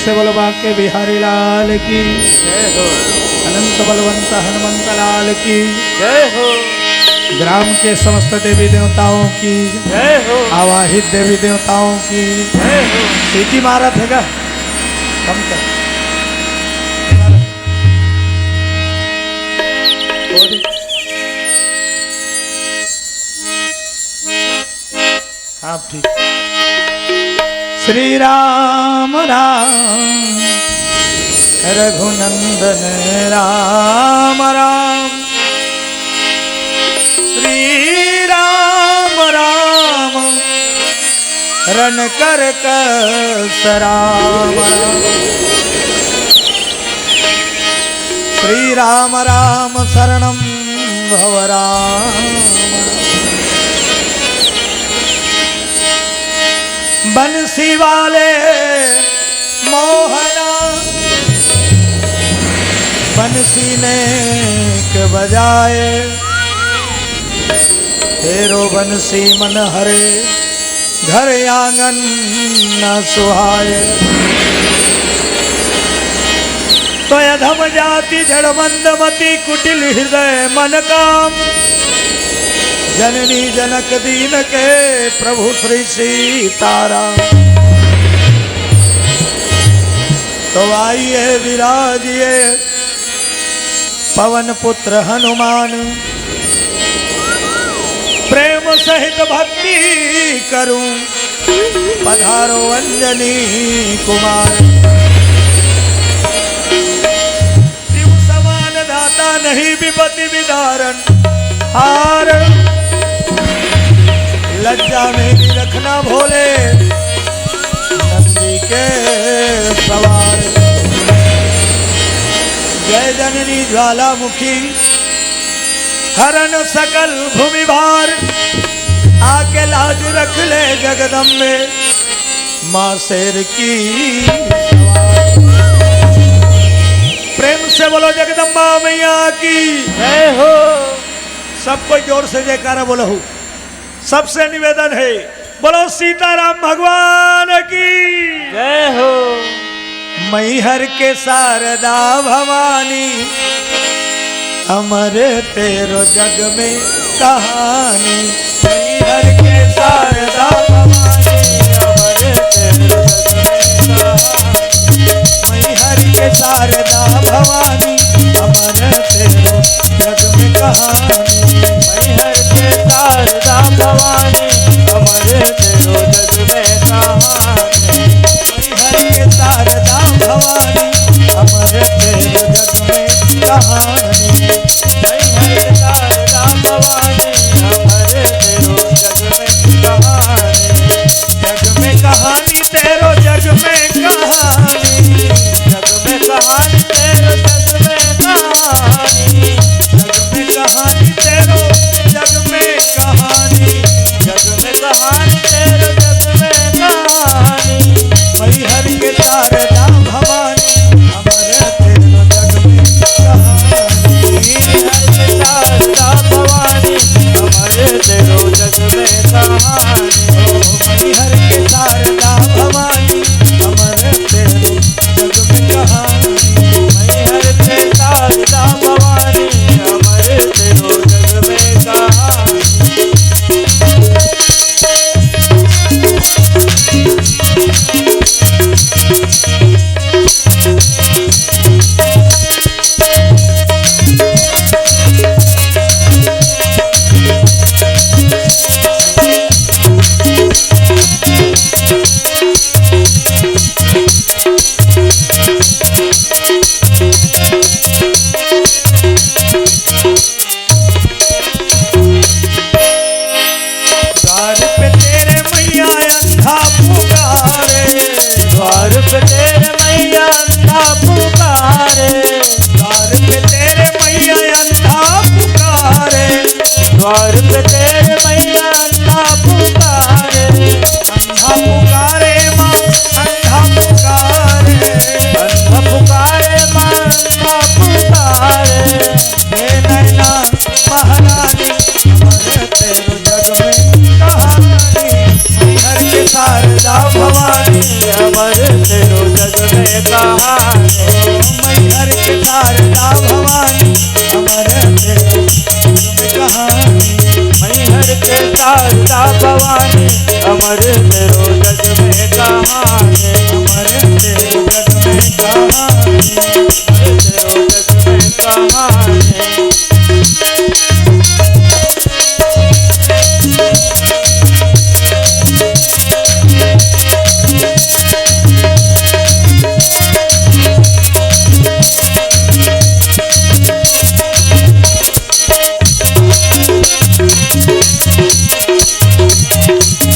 से बोलो बांके बिहारी लाल की जय हो। अनंत बलवंत हनुमंत लाल की जय हो। ग्राम के समस्त देवी देवताओं की जय हो। आवाहित देवी देवताओं की जय हो। सीटी मारा थे का कम कर आप ठीक। श्री राम राम रघुनंदन राम राम श्री राम राम रण कर राम श्री राम राम शरणं भव राम बंसी वाले मोहना बंसी ने के बजाए तेरो बंसी मन हरे घर आंगन न सुहाए तो अधम जाति जड़ मंदमती कुटिल हृदय मन काम जननी जनक दीन के प्रभु श्री सीताराम तो आइए विराजिए पवन पुत्र हनुमान प्रेम सहित भक्ति करूं पधारो अंजनी कुमार शिव समान दाता नहीं विपत्ति विदारण हार लज्जा मेरी रखना भोले नंदी के सवार जय जननी ज्वालामुखी हरण सकल भूमि भार आके लाज रख ले जगदम्बे माँ शेर की सवार प्रेम से बोलो जगदम्बा मैया की जय हो। सबको जोर से जयकारा बोलो हूँ। सबसे निवेदन है बोलो सीताराम भगवान की जय हो। मैहर के शारदा भवानी अमर तेरो जग में कहानी मैहर के शारदा भवानी अमर तेरो जग में कहानी मैहर के शारदा भवानी अमर तेरो जग में कहानी मैहर के शारदा भवानी अमर तेरो जग में कहानी मैहर के शारदा भवानी अमर तेरो जग में कहानी मैहर के शारदा भवानी अमर तेरो जग में कहानी जग में कहानी तेरो जग में कहानी जग में कहानी तेरो जग में कहानी जग में कहानी तेरो जग में कहानी जग में कहानी तेरो जग में कहानी मैहर के शारदा भवानी अमर तेरो जग में कहानी मैहर के शारदा भवानी अमर तेरो जग में कहानी मैहर के शारदा भवानी अमर तेरो जग में कहानी मैहर के शारदा भवानी अमर तेरो जग में कहानी द्वार पे तेरे मैया अंधा पुकारे द्वार पे तेरे मैया अंधा पुकारे द्वार पे तेरे मैया अंधा पुकारे द्वार पे तेरे मैया अंधा पुकारे अंधा पुकारे माँ अंधा पुकारे अंधा पुकारे माँ अंधा पुकारे हे नैना महारानी अमर तेरो जग में कहानी मैहर के शारदा भवानी अमर तेरो जग में कहानी मैहर के शारदा भवानी अमर तेरो जग में कहानी मैहर के शारदा भवानी अमर तेरो जग में कहानी अमर तेरो जग में कहानी अमर तेरो जग में कहानी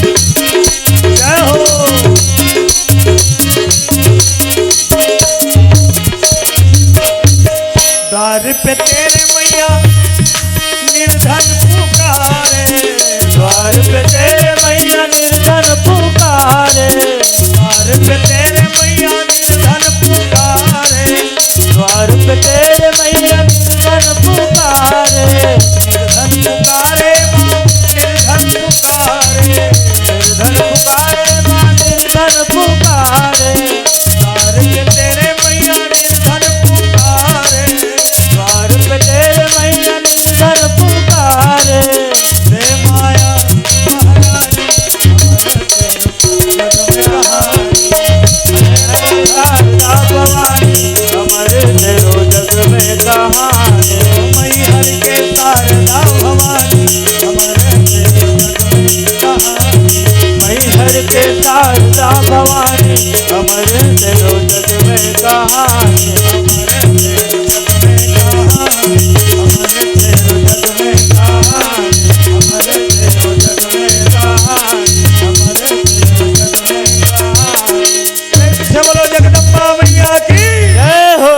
जय हो द्वार पे तेरे मैया निर्धन पुकारे द्वार पे तेरे मैया निर्धन पुकारे द्वार पे तेरे मैया निर्धन पुकारे द्वार पे तेरे मैया निर्धन पुकारे निर्धन पुकारे माँ निर्धन पुकारे निर्धन पुकारे माँ निर्धन पुकारे द्वार पे तेरे मैया निर्धन पुकारे द्वार पे तेरे मैया निर्धन पुकारे हे माया महारानी अमर तेरो जग में कहानी शारदा भवानी मैहर के शारदा भवानी अमर तेरो जग में कहानी मैहर के शारदा भवानी अमर तेरो जग में कहानी अमर तेरो जग में कहानी फिर से बोलो जगदम्बा मैया की जय हो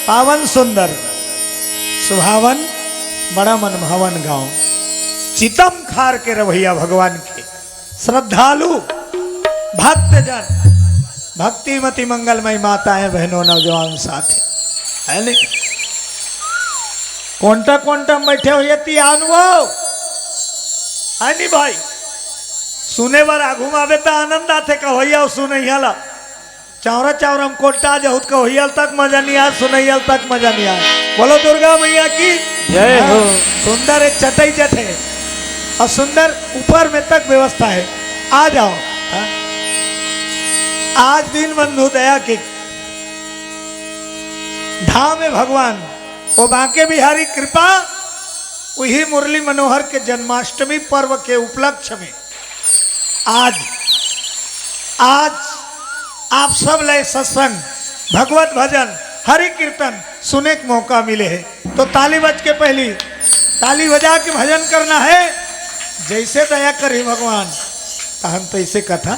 पावन सुंदर सुहावन बड़ा मनभावन गांव चितम खार के रवैया भगवान के श्रद्धालु भक्तजन भक्तिमती मंगलमय माताएं बहनों नौजवान साथी है नहीं कोंटा कोंटा में बैठे हुए अनुभव है नहीं भाई सुने बार आगू आवे तो आनंद आते कहोइया सुनैया चावरा चावरा हम कोटा जहुत कहोइयल तक मजा नहीं आया सुनैयल तक मजा नहीं आया बोलो दुर्गा मैया की जय हो सुंदर एक चटई जट है और सुंदर ऊपर में तक व्यवस्था है आ जाओ हाँ? आज दिन बंधु दया की धाम है भगवान वो बांके बिहारी कृपा वही मुरली मनोहर के जन्माष्टमी पर्व के उपलक्ष्य में आज आप सब लय सत्संग भगवत भजन हरि कीर्तन सुने का मौका मिले है तो ताली बज के पहली ताली बजा के भजन करना है जैसे दया करी भगवान हम तो इसे कथा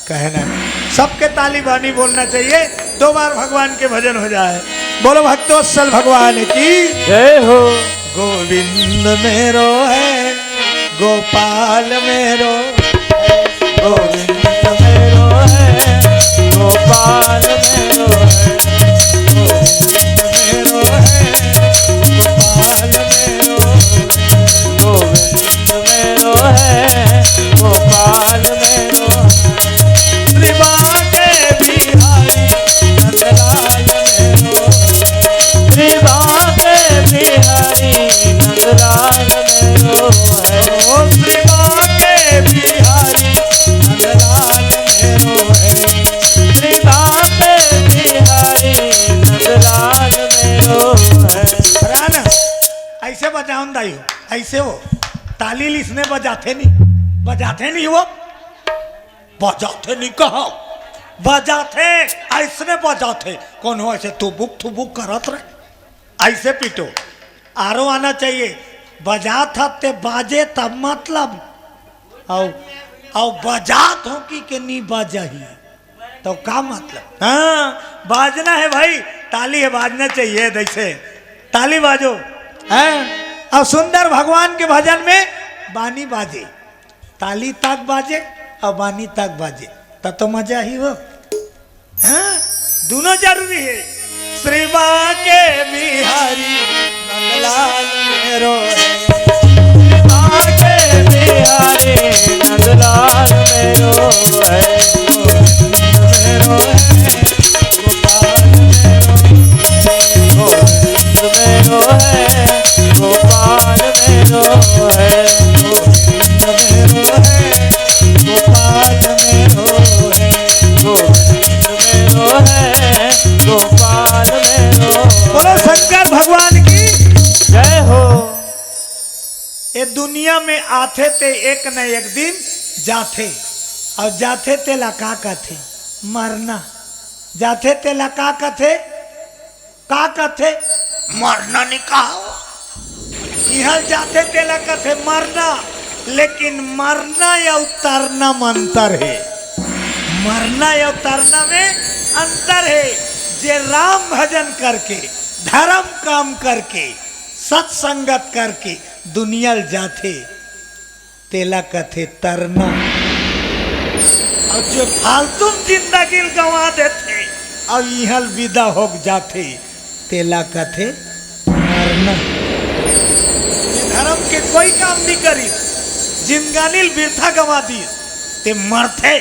कहना है सबके ताली बानी बोलना चाहिए 2 बार भगवान के भजन हो जाए बोलो भक्तोत्सल भगवान की जय हो गोविंद मेरो है गोपाल मेरो गोविंद मेरो है गोपाल मेरो है गोविंद मेरो है गोपाल मेरो गोविंद मेरो है गोपाल मेरो श्री बांके बिहारी नंदलाल मेरो श्री बांके बिहारी नंदलाल मेरो है ओ श्री बांके बिहारी नंदलाल मेरो है श्री बांके बिहारी नंदलाल मेरो है राना ऐसे बजाऊं दाई ऐसे हो ताली लिसने बजाते नहीं वो बजाते नहीं कहा बजाते ऐसने बजाते कौन हो ऐसे थुबुक करत रहे ऐसे पीटो आरो आना चाहिए बजा था ते बाजे तब मतलब आओ बजात हो कि नहीं बाजा ही तो का मतलब हाँ बाजना है भाई ताली है बाजना चाहिए जैसे ताली बाजो हैं और सुंदर भगवान के भजन में बानी बाजे ताली तक बाजे और बानी तक बाजे तब तो मजा ही हो हाँ दोनों जरूरी है श्री बांके बिहारी नंदलाल मेरो है बांके बिहारी नंदलाल मेरो है मेरो है दुनिया में आथे ते एक न एक दिन जाथे, और जाथे तेला का कथे मरना, जाथे तेला का कथे मरना नहीं कहा, यहाँ जाथे तेला कथे मरना, लेकिन मरना या उतरना में अंतर है, मरना या उतरना में अंतर है। जे राम भजन करके धर्म काम करके सत्संगत करके दुनिया जाते तेला कथे तरना, और जो फालतू जिंदगी गंवा देते और यहाँ विदा हो जाते तेला कथे मरना। धर्म के कोई काम नहीं करी, जिंदगानी बिरथा गंवा दी ते मरते,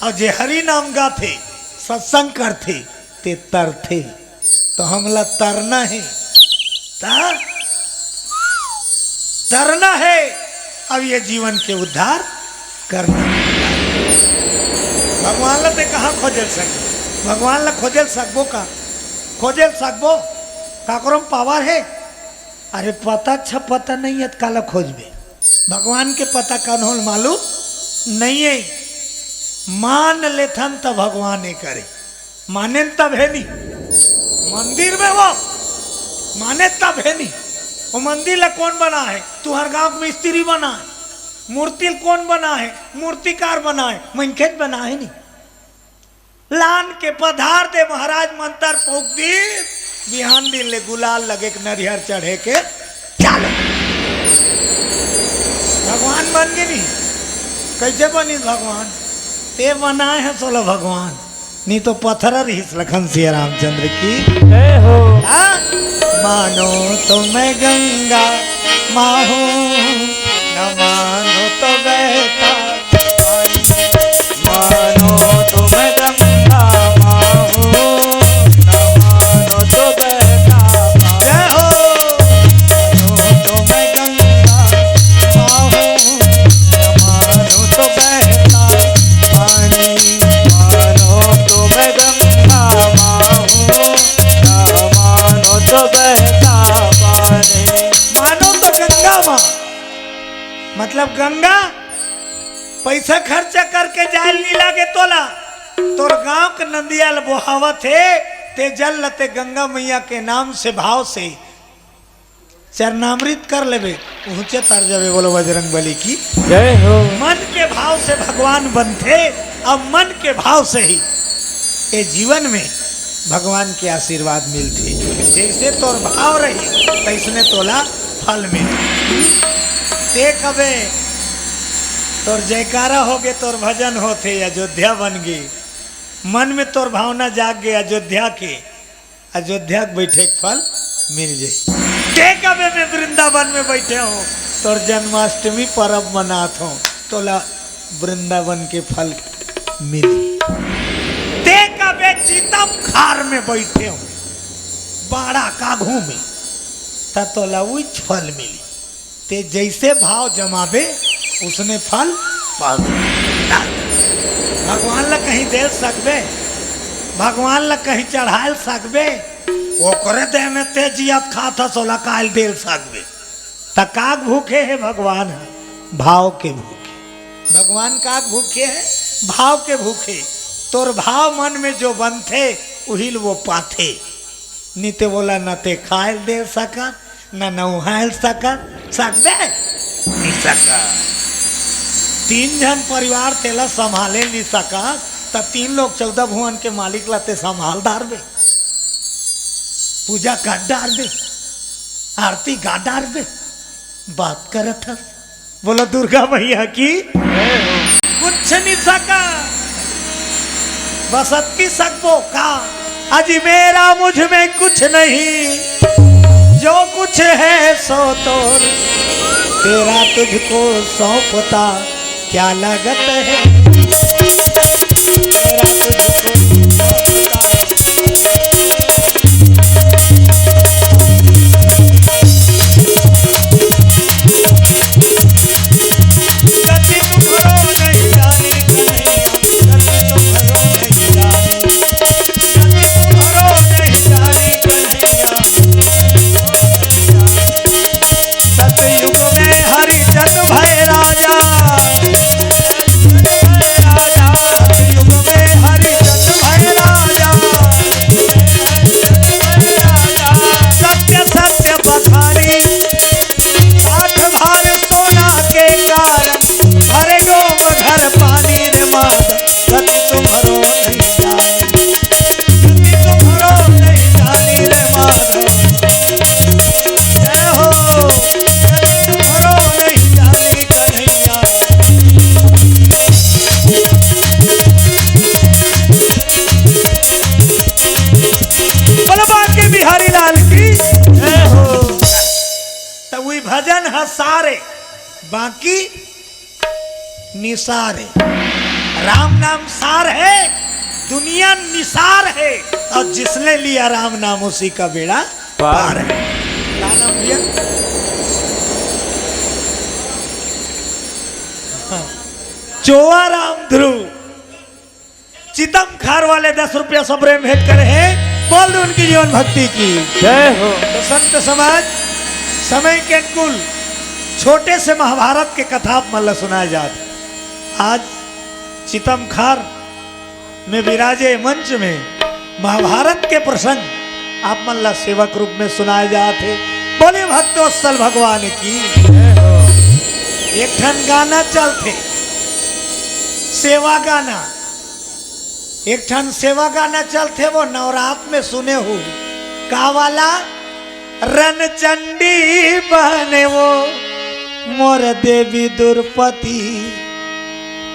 और जे हरि नाम गाथे सत्संग करते ते तरथे। तो हमला तरना है, तरना है, अब ये जीवन के उद्धार करना। भगवान ला ते कहाँ खोजल सकबो, भगवान ला खोजल सकबो का, खोजल सकबो काकरम पावर है। अरे पता पता नहीं है काला खोजबे, भगवान के पता कौन हो मालूम नहीं है। मान लेथन तो भगवान ही करे, माने तब है नहीं मंदिर में वो, माने तब है नहीं वो मंदिर ला कौन बना है, तू हर गांव में मिस्त्री बना है, मूर्ति कौन बना है, मूर्तिकार बना है, मनखेत बना है नहीं। लान के पधार दे महाराज मंत्र फूक दी, बिहान दिन ले गुलाल लगे के नरिहर चढ़े के चलो भगवान बन गए नहीं। कैसे बनी भगवान, ते बनाए हैं 16 भगवान, नहीं तो पत्थर रहीस लखन सिया रामचंद्र की जय हो। मानो तो मैं गंगा माहू, न मानो तो बहता पानी, मानो तो मैं गंगा माहूँ, न मानो तो बहता पानी। जय हो। मानो तो मैं गंगा माहू, न मानो तो बहता पानी, मानो तो मैं गंगा माहूँ, न मानो तो बहता पानी। मानो तो गंगा माँ, मतलब गंगा पैसा खर्चा करके जाल नहीं लागे तोला, तोर गांव के नदियाल बोहावत है, ते जल लते गंगा मैया के नाम से भाव से चरणामृत कर लेबे, ऊंचे तर जावे। बोलो बजरंग बली की जय हो। मन के भाव से भगवान बनते, अब मन के भाव से ही ये जीवन में भगवान के आशीर्वाद मिलते। जैसे तोर भाव रही तैसने तोला फल मिले। ते कबे तोर जयकारा हो गए, तोर भजन होते, अयोध्या बन गई, मन में तोर भावना जाग गए अयोध्या के, अयोध्या के बैठे के फल मिल जाए। ते कबे में वृंदावन में बैठे हो, तोर जन्माष्टमी पर्व मनात हो, तोला वृंदावन के फल मिली। ते कबे चीतम खार में बैठे हो, बाड़ा काघू में, ता तोला उच्च फल मिली। ते जैसे भाव जमावे उसने फल पावे। भगवान ला कहीं दे सकबे, भगवान ला कहीं चढ़ाल सकबे, ओकरे दे में तेजियत खाता सोला काल दे सकबे। तकाक भूखे है भगवान, भाव के भूखे। भगवान का भूखे है, भाव के भूखे। तोर भाव मन में जो बनते उहिल वो पाथे। नीते बोला न ते खायल दे सकत, न नहायल सकत, सकबे नहीं सकत। 3 जन परिवार तेला संभाले नहीं सकत, तब 3 लोग 14 भुवन के मालिक लाते संभाल डार बे, पूजा कर डार बे, आरती गा डार बे, बात करत हस। बोलो दुर्गा मैया की कुछ नहीं सका, बस अति सकबो का। अजी मेरा मुझ में कुछ नहीं, जो कुछ है सो तोर, तेरा तुझको सौंपता क्या लागत है, तेरा तुझको सौंपता। गति तुम्हारो नहीं जानी कन्हैया, गति तुम्हारो नहीं जानी, गति तुम्हारो नहीं जानी कन्हैया। सतयुग में हरि है सारे, बाकी निसार है। राम नाम सार है, दुनिया निसार है, और जिसने लिया राम नाम उसी का बेड़ा पार है। क्या नाम लिया? चोआ राम ध्रुव। चितम खार वाले 10 रुपया सब प्रेम भेंट करे हैं। बोल दो उनकी जीवन भक्ति की जय हो। तो संत समाज समय के अनुकूल छोटे से महाभारत के कथा मतलब सुनाए जाते। आज चितम खार में विराजे मंच में महाभारत के प्रसंग आप मल्ला सेवक रूप में सुनाए जाते। बोले भक्तोत्सल भगवान की जय हो। एक ठन गाना चलते, सेवा गाना। एक ठन सेवा गाना चलते, वो नवरात्र में सुने हो। का वाला रणचंडी बहने वो मोर देवी द्रौपदी।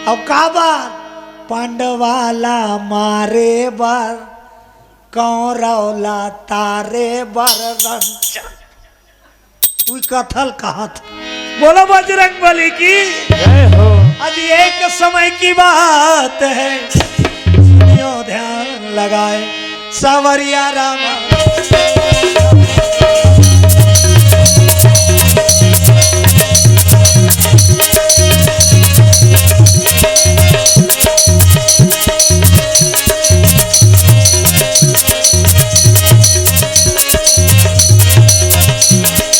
अब का बार पांडवाला मारे बर कौरवला तारे बर रंचन। कथल कहा था। बोलो बजरंग बली की जय हो। आज एक समय की बात है, सुनियो ध्यान लगाए सावरिया रामा।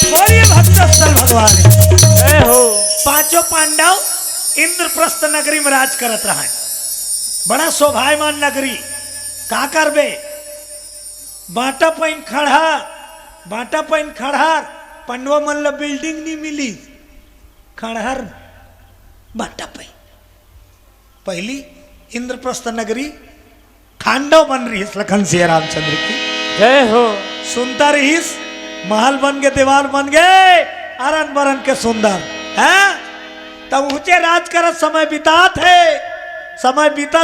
बोलिए भक्तस्थल भगवान जय हो। पांचों पांडव इंद्रप्रस्थ नगरी में राज करत रहा है। बड़ा शोभायमान नगरी। का करबे? बाटा पैन खड़हर पंडवा मन ला बिल्डिंग नहीं मिली। खड़हर बाटा पैन पहली इंद्रप्रस्थ नगरी खांडव बन रही है। लखन सिंह रामचंद्र की जय हो। सुनता रहीस, महल बन गए, दीवार बन गए, अरन बरन के सुंदर है। तब ऊंचे राज कर समय बीता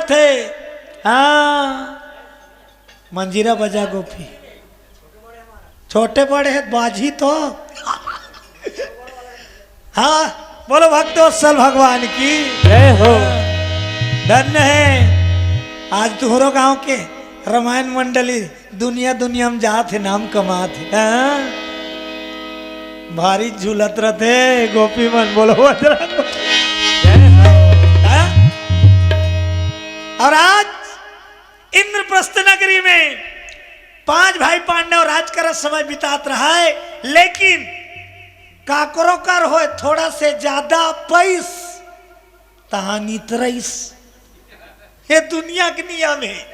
थे। हाँ मंजीरा बजा गोपी, छोटे बड़े है बाजी तो। हाँ बोलो भक्तोत्सल भगवान की जय हो। धन्य है आज तुहरो गांव के रामायण मंडली दुनिया में जाते नाम कमाते। हाँ? भारी झूलत रहते गोपी मन। बोलो बजरंग। जय हो। हाँ? और आज इंद्रप्रस्थ नगरी में 5 भाई पांडव राज कर समय बितात रहा है, लेकिन काकरो कर हो थोड़ा से ज्यादा पैस तहानी तरईस। ये दुनिया के नियम है।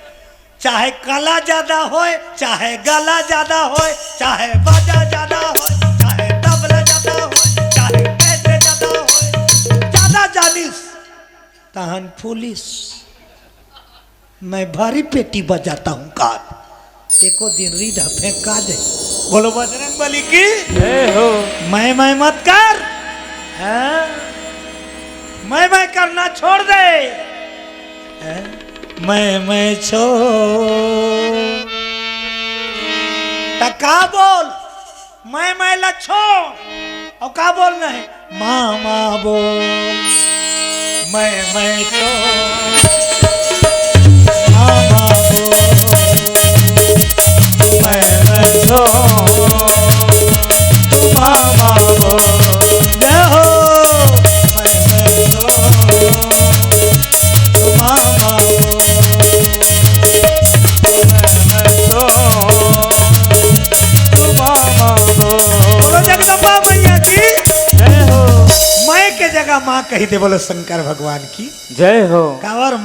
चाहे कला ज्यादा हो, चाहे गला ज्यादा हो, चाहे बाजा ज्यादा हो, चाहे तबला ज्यादा हो, चाहे पैसे ज्यादा हो, ज्यादा जानिस तहन पुलिस। मैं भारी पेटी बजाता हूँ कार, एको दिन रीढ़ फेंका दे। बोलो बजरंग बली की जय हो। मैं मत कर। हाँ? मैं करना छोड़ दे। हाँ? मैं छोड़ का बोल। मैं लच्छो और का बोलना है मामा बोल। मैं छोड़ मामा बोल। मैं छोड़ मामा बोल। जय हो। मैं छोड़ मामा बोल। बोलो जगदम्बा मैया की जय हो। मैं के जगह माँ कही दे। बोलो शंकर भगवान की जय हो। कावर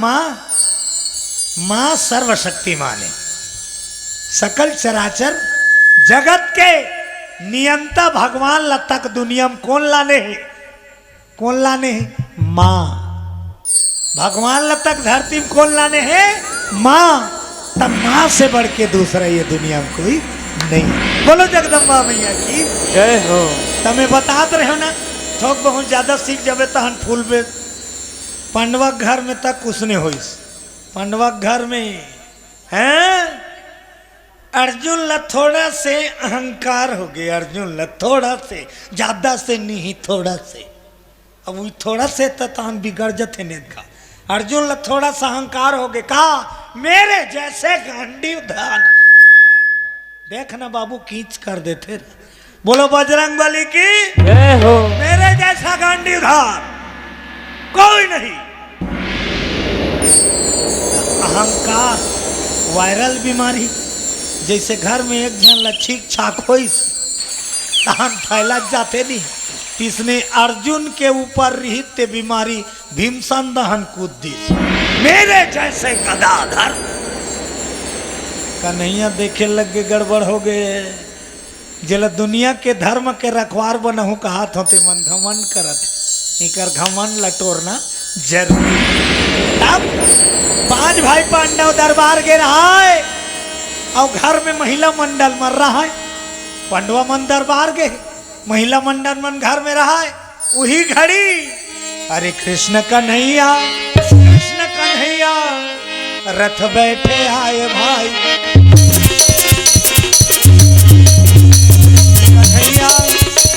माँ सर्वशक्तिमान है। सकल चराचर जगत के नियंता भगवान लतक दुनिया में कौन लाने हैं माँ। भगवान लतक धरती में कौन लाने हैं माँ। तब माँ से बढ़ के दूसरा ये दुनिया में कोई नहीं। बोलो जगदम्बा मैया की जय हो। तमें बतात रहे हो ना, थोक बहुत ज्यादा सीख जबे तहन फूल बे। पांडवा घर में तक कुछ नहीं होइस। पांडवा घर में हैं अर्जुन ला थोड़ा से अहंकार हो गए, अर्जुन ला थोड़ा से, ज्यादा से नहीं थोड़ा से। अब वो थोड़ा से ततान बिगड़ जते ने का। अर्जुन ला थोड़ा सा अहंकार हो गए, कहा मेरे जैसे गांडी धान देखना बाबू खींच कर देते। बोलो बजरंग बली की जय हो। मेरे जैसा गांडी धान कोई नहीं। अहंकार वायरल बीमारी, जैसे घर में एक जन लच्छीक छाक हो तहन फैला जाते नहीं। इसने अर्जुन के ऊपर रहित बीमारी भीमसन दहन कूद दी। मेरे जैसे गदाधर कन्हैया देखे लग गए, गड़बड़ हो गए। जल दुनिया के धर्म के रखवार बनहु कहात होते मन घमंड करत, इकर घमंड लटोरना जरूरी। तब 5 भाई पांडव दरबार गे रहा है और घर में महिला मंडल मर रहा है। पांडवा मन दरबार गे, महिला मंडल मन घर में रहा है। वही घड़ी अरे कृष्ण कन्हैया, कृष्ण कन्हैया रथ बैठे आए भाई। कन्हैया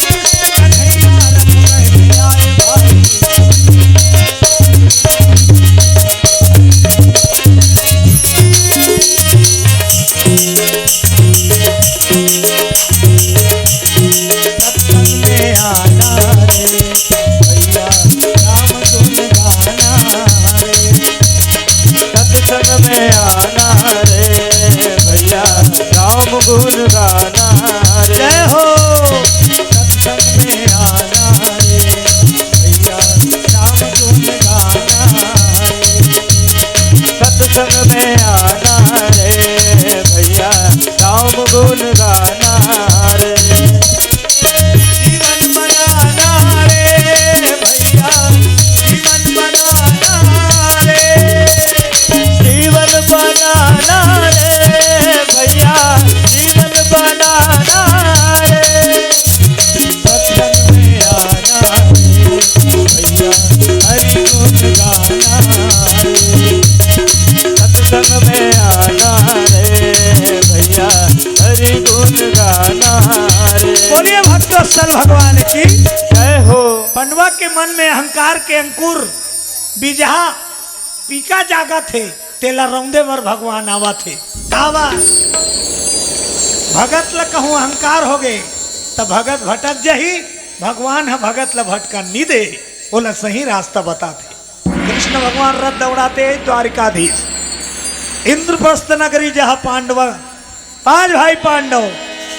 कृष्ण कन्हैया रथ बैठे आए भाई। सत्संग में आना रे भैया राम गुण गाना रे। सत्संग में आना रे भैया राम गुण गाना रे। जय हो। सत्संग में आना रे भैया राम गुण गाना रे। सत्संग में आना रे भैया राम गुण गाना रे। जीवन बनाना रे भैया, जीवन बनाना रे। जीवन बनाना रे भैया जीवन बनाना रे। सत्संग में आना रे भैया हरि गुण गाना रे। सत्संग में आना रे भैया हरि गुण गाना रे। बोलिए भक्तोत्सल भगवान की जय हो। पंडवा के मन में अहंकार के अंकुर बीजहा पीका जागा थे, तेला रौंदे वर भगवान आवा थे। आवा भगत ल कहूँ अहंकार हो गए तब भगत भटक जही। भगवान है भगत ल भटका नहीं दे, बोला सही रास्ता बताते। कृष्ण भगवान रथ दौड़ाते द्वारिकाधीश इंद्रप्रस्थ नगरी जहाँ पांडव 5 भाई पांडव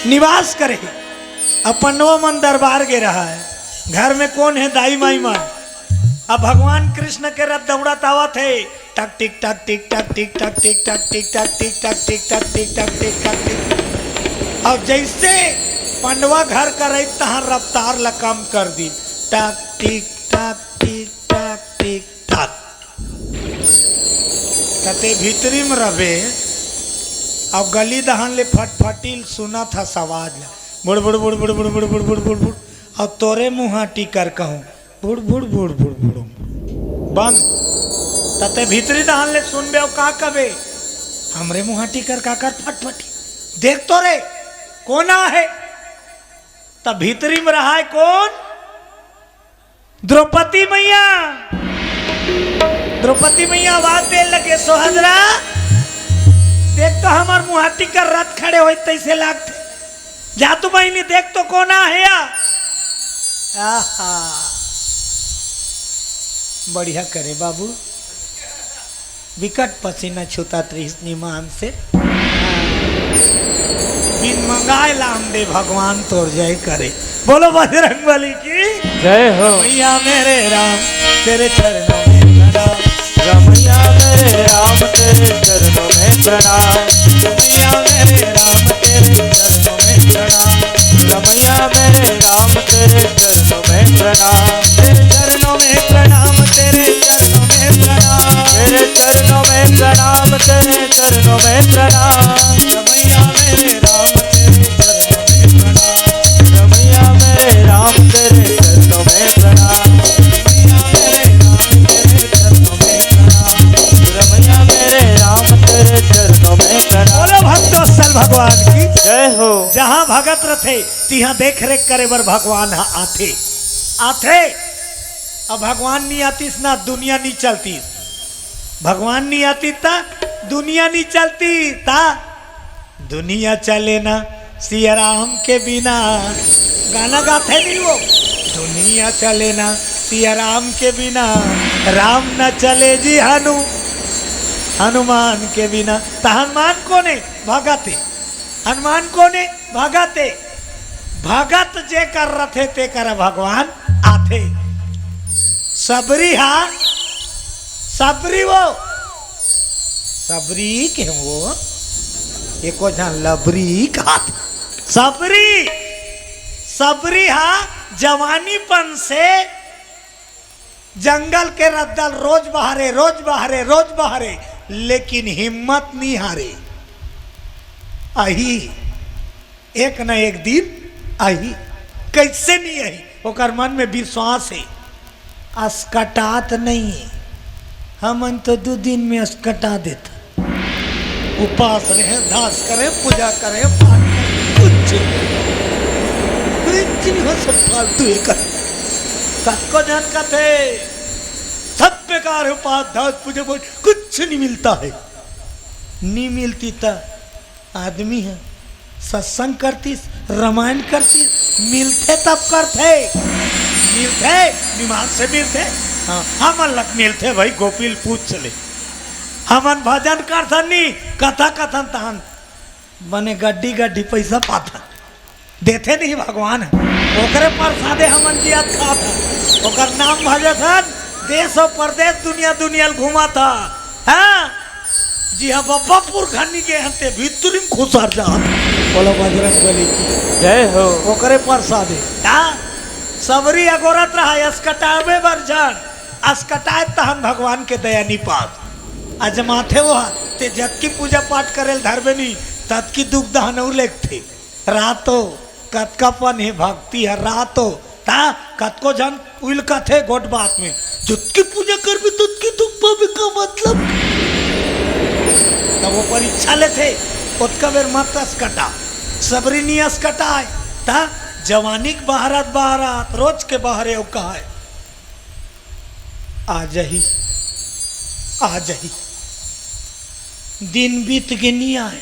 निवास करे। अब पांडवा मन दरबार गे रहा है। घर में कौन है? दाई माई मन। अब भगवान कृष्ण के रथ दौड़ात आवत है। टक टिक टक टिक टक टिक टक टिक टक टिक टक टिक टक टिक टक टिक टक टिक टक टिक। और जैसे पांडवा घर का रही तहाँ रफ्तार ला कम कर दी। टक टिक टक टिक टक टिक टक। कते भीतरी में रवे और गली दहन ले फटफटील सुना था सवाज ला बुड़ बुड़ बुड़ बुड़ बुड़ बुड़ बुड़ बुड़ बुड़ बुड़। और तोरे मुँह टीकर कहूँ बुड़ बुड़ बुड़ बुड़ बुड़ बंद। तते भीतरी दहन ले सुनबे और का कबे हमरे मुँह टीकर का कर फटफटी। देख तो रे कौन है? तब भीतरी में रहा है कौन? द्रौपदी मैया। द्रौपदी मैया आवाज दे लगे सोहदरा देख तो हमार मुहाटी का रथ खड़े हो तैसे लागते। जा तू बहनी देख तो कोना है या? आहा बढ़िया करे बाबू, विकट पसीना छूता त्रिस्नी मान से। बिन मंगाए लाम दे भगवान तोर जय करे। बोलो बजरंग बली की जय हो। मैया मेरे राम तेरे चरणों में प्रणाम। रमैया मेरे राम तेरे चरणों में प्रणाम। मैया मेरे राम तेरे चरणों में प्रणाम। रमैया मेरे राम तेरे चरणों में प्रणाम। तेरे चरणों में प्रणाम, तेरे चरणों में प्रणाम। तेरे चरणों में प्रणाम तेरे चरणों में प्रणाम। मैया मेरे राम तेरे चरणों में प्रणाम। रमैया मेरे राम तेरे चरणों में प्रणाम। मैया मेरे राम तेरे चरणों में प्रणाम। रमैया मेरे राम तेरे चरणों में प्रणाम। बोलो भक्तोत्सल भगवान की जय हो। जहाँ भगत रथे तिहाँ देख रेख करे बर भगवान आथे आथे। अब भगवान नहीं आतीस ना दुनिया नहीं चलती। भगवान नहीं आती ता दुनिया नहीं चलती ता दुनिया चले ना सिया राम के बिना। गाना गाते नहीं वो, दुनिया चले ना सिया राम के बिना, राम न चले जी हनुमान के बिना। तो हनुमान कोने भागते, हनुमान कोने भागते। भगत जे कर रथे ते कर भगवान आथे। सबरी हा सबरी वो सबरी के वो एको जहाँ लबरी खात सबरी सबरी हा जवानीपन से जंगल के रद्दल रोज बहारे रोज बहारे रोज बहारे, लेकिन हिम्मत नहीं हारे। आई एक न एक दिन आई, कैसे नहीं आई ओकर मन में विश्वास है। अस्कटात नहीं है, हमन तो 2 दिन में अस्कटा देता। उपास रहे, दास करे, पूजा करे, पाठ करे, कुछ नहीं हो सब फालतू है कर। सबको जन कथे सब बेकार है, उपास दास पूजा कुछ नहीं मिलता है। नहीं मिलती तो आदमी है सत्संग करतीस, रामायण करतीस, मिलते तब करते, मिलते निमान से मिलते। हाँ हमन लग मिलते भाई, गोपिल पूछ चले हमन भजन करथनी कथा कथन तहन बने गड्डी गड्डी पैसा पाता देते नहीं भगवान ओकरे प्रसादे हमन जियात खाता। ओकर नाम भजन देश और प्रदेश दुनिया दुनिया घुमा था। हाँ जी हाँ बप्पापुर खानी के हंते भीतरी में खुशार जा बोलो बजरंग बली की जय हो। ओकरे प्रसादे हाँ सबरी अगोरत रहा अस्कटावे बरजन अस्कटाए तहन भगवान के दया निपात। आज माथे वो ते जत की पूजा पाठ करेल धरबे नहीं तत् की दुख दहन लेखते रातो कतकापन है भक्ति है रातो ता कतको जन उल कथे गोट बात में जत की पूजा करबे तत् की दुख पावे का मतलब। तब वो परीक्षा लेते उत्का बेर मत अस्कटा सबरी नहीं अस्कटाए ता जवानिक बहारत बहारत रोज के बहारे कहा है आ जाही दिन बीत के नहीं आए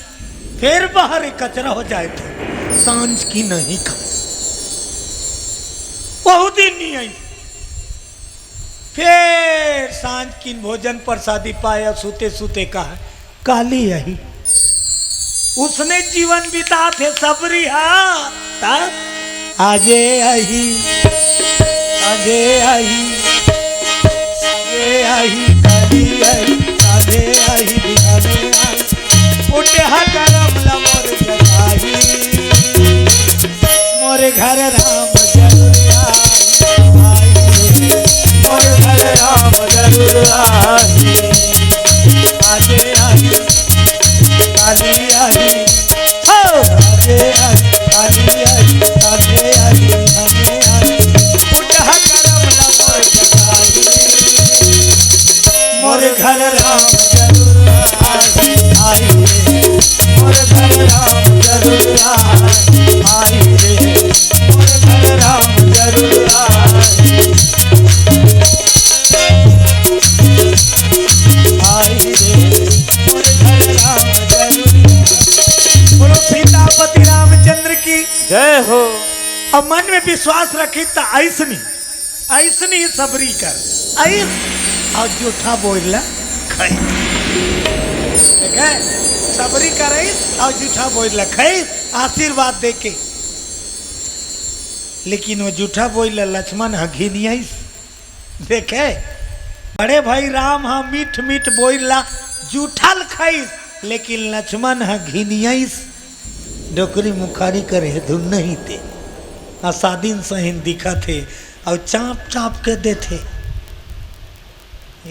फिर बाहर कचरा हो जाए थे सांझ की नहीं खा बहुत दिन नहीं आई फिर सांझ की भोजन प्रसादी पाया सूते सूते कहा काली आई उसने जीवन बिता थे सबरी हा आजे आई आजे आई आई काली आई आजे आई बिहाने आई उठे करम ला मोर जगाई मोरे घर राम जरूर आई मोरे घर राम जरूर आई आजे आई काली आई हो आजे आई काली आई आजे आई बिहाने आई उठे करम ला मोर जगाई मोरे घर राम जरूर आई मोरे घर राम जरूर आई रे मोरे घर राम जरूर आई रे मोरे घर राम जरूर। बोलो सीतापति रामचंद्र की जय हो। अब मन में विश्वास रखी तो ऐसनी सबरी कर ऐस और जूठा बोलना खाई ठीक है सबरी करे और जूठा बोलना खाई आशीर्वाद दे के। लेकिन वो जूठा बोल लक्ष्मण घिनियाई देखे बड़े भाई राम हाँ मीठ मीठ बोला जूठल खाई लेकिन लक्ष्मण हाँ घिनियाई डोकरी मुखारी करे धुन नहीं थे आसादीन सहीन दिखा थे और चाप चाप के दे थे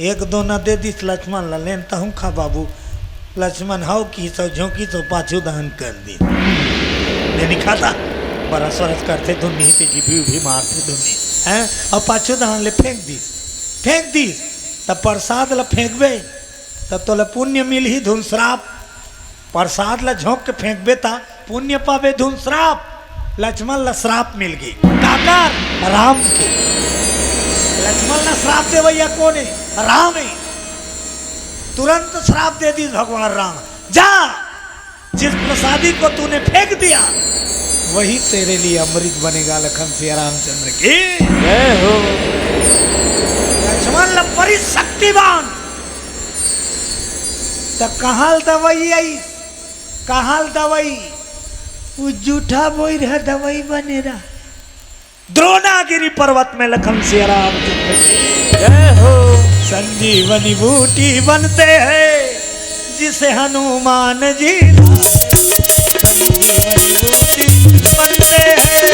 एक दो न दे दिस लक्ष्मण ला लेन तहूँ खा बाबू लक्ष्मण हाउ की सो झोंकी तो पाछू दहन कर दी नहीं खाता बड़ा सरस करते धुनी ते जीभी भी मारते धुनी हैं और पाछू दहन ले फेंक दी तब प्रसाद ला फेंकबे तब तो ले पुण्य मिल ही धुन श्राप प्रसाद ला झोंक के फेंकबे ता पुण्य पावे धुन श्राप। लक्ष्मण ला श्राप मिल गई काकर राम के। लक्ष्मण ला श्राप दे भैया कौन है? राम है। तुरंत श्राप दे दी भगवान राम, जा जिस प्रसादी को तूने फेंक दिया वही तेरे लिए अमृत बनेगा। लखन सिया रामचंद्र की जय हो। लक्ष्मण ला बड़ी शक्तिवान। तो कहाल दवाई आई, कहाल दवाई वो जूठा बोई रहा दवाई बने रहा। द्रोणागिरी पर्वत में लखन सिया रामचंद्र की जय हो। संजीवनी बूटी बनते हैं जिसे हनुमान जी लाए। संजीवनी बूटी बनते हैं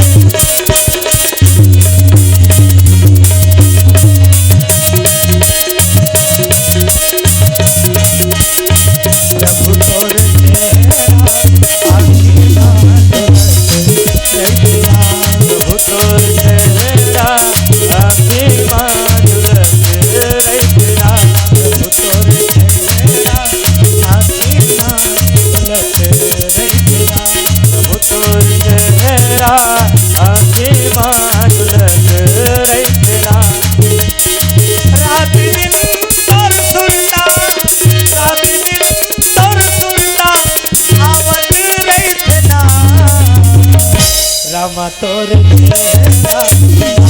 प्रभु तोर प्रभु तोर चेहरा आशीर्वाद रखना। प्रभु तोर चेहरा आशीर्वाद रखना। प्रभु तोर चेहरा आशीर्वाद रखना। रात दिन तोर सुनता, रात दिन तोर सुनता आवत रहना। रामा तोर चेहरा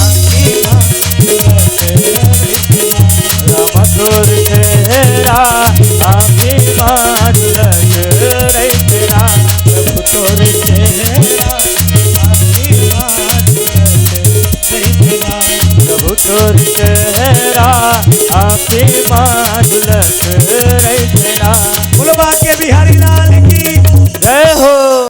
आशीर्वाद रखना। राम तोर चेहरा आशीर्वाद रखना। प्रभु तोर चेहरा आशीर्वाद रखना। प्रभु तोर चेहरा आशीर्वाद रखना। बोलो बाके बिहारी लाल